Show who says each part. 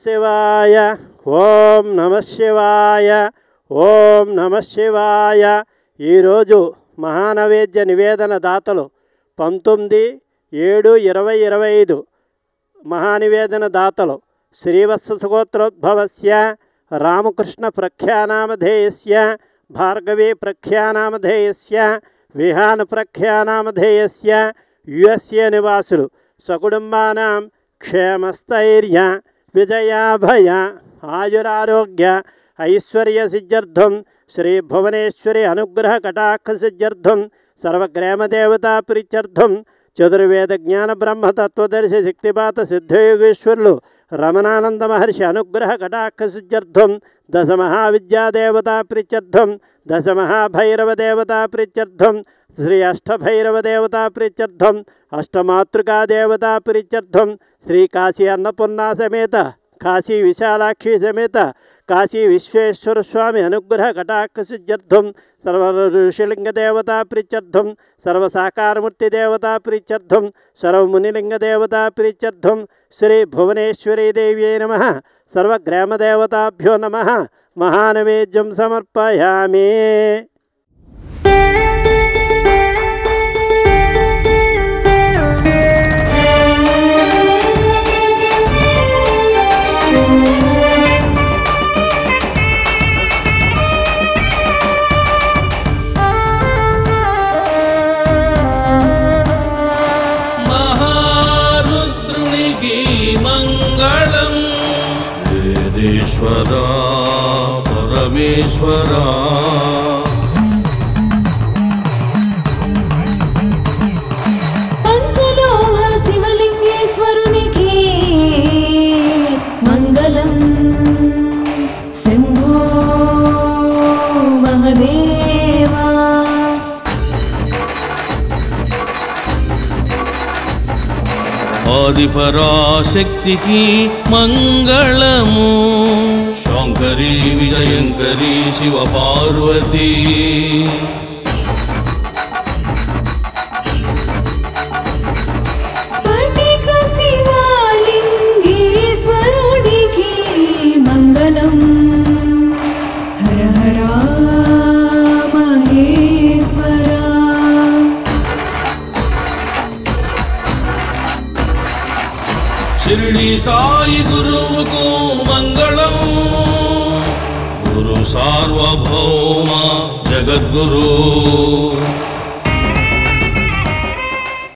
Speaker 1: శివాయ ఓం నమః శివాయ ఓం నమః శివాయ. ఈరోజు మహానైవేద్య నివేదన దాతలు 19/7/2025 మహానివేదన దాతలు శ్రీవత్సగోత్రోద్భవస్య రామకృష్ణ ప్రఖ్యానామధేయస్య భార్గవీ ప్రఖ్యానామధేయస్య విహాన ప్రఖ్యానామధేయస్య యుఎస్ఏ నివాసులు సకుటుంబానాం క్షేమస్థైర్య విజయాభయ ఆయురారోగ్య ఐశ్వర్య సిద్ధ్యర్థం శ్రీ భువనేశ్వరి అనుగ్రహ కటాక్ష సిద్ధ్యర్థం సర్వగ్రామదేవతా ప్రీత్యర్థం చతుర్వేద జ్ఞాన బ్రహ్మతత్వదర్శి శక్తిపాత సిద్ధయోగేశ్వరులు రమణానంద మహర్షి అనుగ్రహ కటాక్ష సిద్ధ్యర్థం దశ మహావిద్యాదేవతా ప్రీత్యర్థం దశ మహాభైరవదేవతా ప్రీత్యర్థం శ్రీ అష్టభైరవదేవతా ప్రీత్యర్థం అష్టమాతృకాదేవతా ప్రీత్యర్థం శ్రీ కాశీ అన్నపూర్ణ సమేత కాశీ విశాలాక్షి సమేత కాశీ విశ్వేశ్వర స్వామి అనుగ్రహ కటాక్ష సిద్ధ్యర్థం సర్వ ఋషిలింగ దేవతా ప్రీత్యర్థం సర్వసాకారమూర్తి దేవతా ప్రీత్యర్థం సర్వమునిలింగ దేవతా ప్రీత్యర్థం శ్రీ భువనేశ్వరీ దేవ్యై నమః సర్వగ్రామదేవతాభ్యో నమః. మహానైవేద్యం సమర్పయామి.
Speaker 2: వేదేశ్వరా పరమేశ్వరా
Speaker 3: పంచలోహ శివలింగేశ్వరునికి మంగళం. శంభో మహదేవా
Speaker 2: ఆదిపరాశక్తికి మంగళము. శంకరీ విజయంకరీ శివ పార్వతీ
Speaker 3: స్ఫటిక శివలింగేశ్వరునికి మంగళం. హర హర మహేశ్వరా
Speaker 2: షిరిడి సాయి గురువుకు మంగళం. గురు సార్వభౌమ జగద్గురు